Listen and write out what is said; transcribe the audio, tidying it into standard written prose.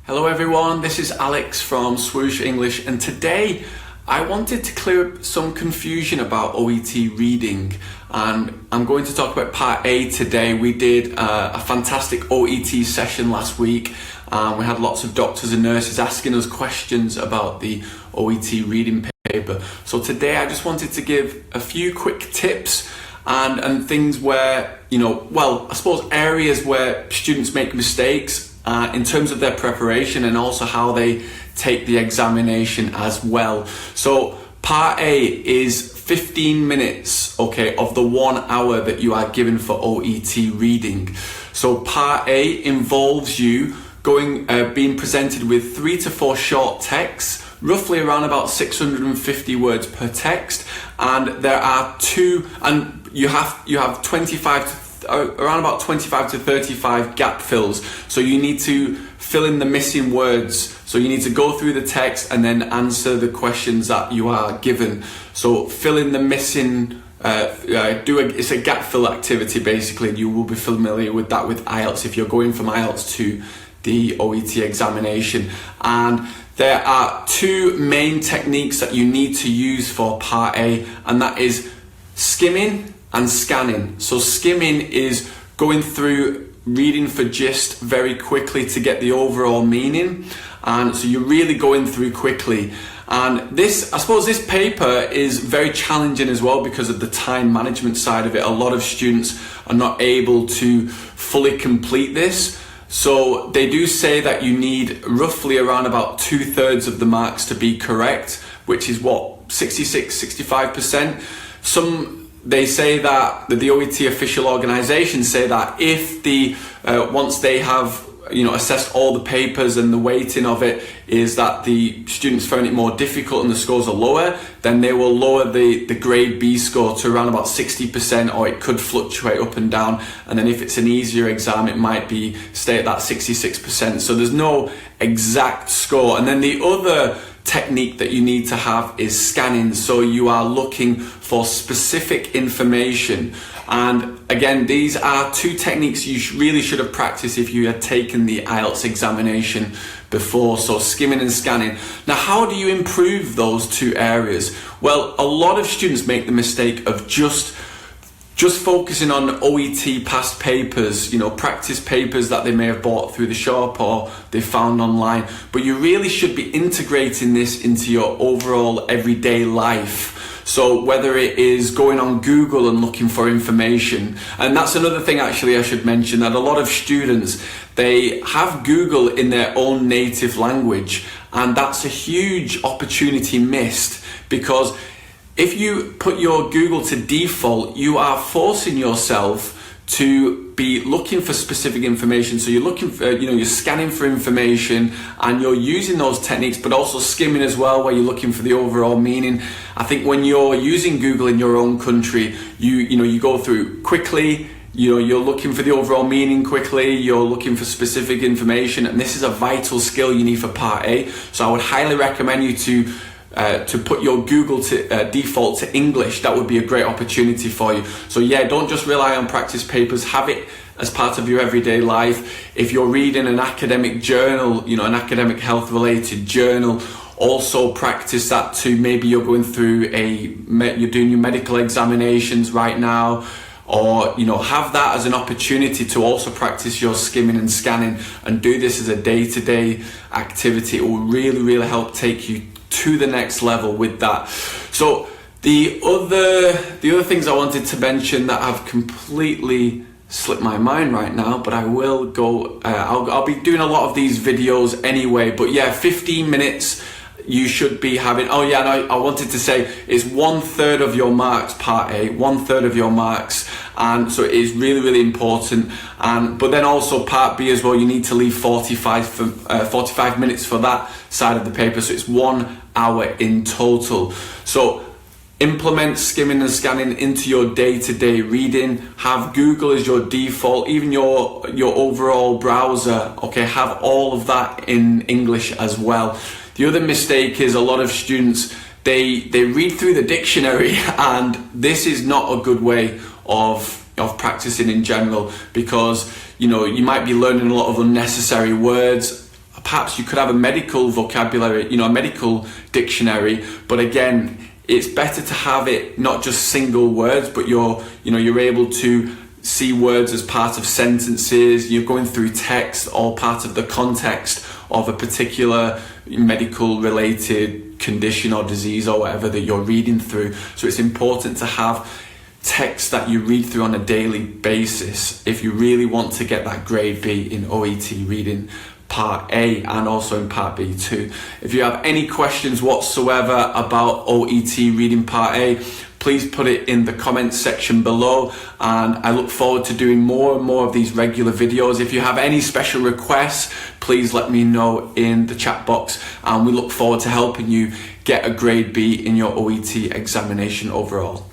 Hello everyone, this is Alex from Swoosh English, and today I wanted to clear up some confusion about OET reading, and I'm going to talk about part A today. We did a fantastic OET session last week. We had lots of doctors and nurses asking us questions about the OET reading paper. So today I just wanted to give a few quick tips and things where, I suppose areas where students make mistakes in terms of their preparation and also how they take the examination as well. So part A is 15 minutes, of the 1 hour that you are given for OET reading. So part A involves you being presented with 3 to 4 short texts, roughly around about 650 words per text, and there are you have 25 to 35 gap fills. So you need to fill in the missing words. So you need to go through the text and then answer the questions that you are given. So fill in the missing, it's a gap fill activity basically. You will be familiar with that with IELTS if you're going from IELTS to the OET examination. And there are 2 main techniques that you need to use for part A, and that is skimming and scanning. So skimming is going through reading for gist very quickly to get the overall meaning, and so you're really going through quickly. And I suppose this paper is very challenging as well because of the time management side of it. A lot of students are not able to fully complete this. So they do say that you need roughly around about 2/3 of the marks to be correct, which is 65%. They say that the OET official organisations say that if once they have assessed all the papers and the weighting of it is that the students found it more difficult and the scores are lower, then they will lower the grade B score to around about 60%, or it could fluctuate up and down. And then if it's an easier exam, it might stay at that 66%. So there's no exact score. And then the other technique that you need to have is scanning. So you are looking for specific information. And again, these are 2 techniques you really should have practiced if you had taken the IELTS examination before. So skimming and scanning. Now, how do you improve those 2 areas? Well, a lot of students make the mistake of just focusing on OET past papers, practice papers that they may have bought through the shop or they found online. But you really should be integrating this into your overall everyday life. So whether it is going on Google and looking for information, and that's another thing actually I should mention, that a lot of students, they have Google in their own native language, and that's a huge opportunity missed, because if you put your Google to default, you are forcing yourself to be looking for specific information. So you're looking for, you're scanning for information and you're using those techniques, but also skimming as well, where you're looking for the overall meaning. I think when you're using Google in your own country, you go through quickly. You're looking for the overall meaning quickly, you're looking for specific information, and this is a vital skill you need for part A. So I would highly recommend you to put your Google to default to English. That would be a great opportunity for you. So yeah, don't just rely on practice papers, have it as part of your everyday life. If you're reading an academic journal, an academic health related journal, also practice that too. Maybe you're going through you're doing your medical examinations right now, or have that as an opportunity to also practice your skimming and scanning, and do this as a day-to-day activity. It will really, really help take you to the next level with that. So the other things I wanted to mention that have completely slipped my mind right now, but I will go, I'll be doing a lot of these videos anyway, but yeah, 15 minutes you should be having. Oh yeah, and I wanted to say it's 1/3 of your marks, part A, 1/3 of your marks, and so it is really, really important. But then also part B as well, you need to leave 45 minutes for that side of the paper, so it's 1 hour in total. So implement skimming and scanning into your day-to-day reading. Have Google as your default, even your overall browser, have all of that in English as well. The other mistake is a lot of students, they read through the dictionary, and this is not a good way of practicing in general, because you might be learning a lot of unnecessary words. perhaps you could have a medical vocabulary, a medical dictionary, but again, it's better to have it not just single words, but you're able to see words as part of sentences, you're going through text, all part of the context of a particular medical related condition or disease or whatever that you're reading through. So it's important to have text that you read through on a daily basis if you really want to get that grade B in OET reading Part A and also in Part B too. If you have any questions whatsoever about OET reading Part A, please put it in the comments section below, and I look forward to doing more and more of these regular videos. If you have any special requests, please let me know in the chat box, and we look forward to helping you get a grade B in your OET examination overall.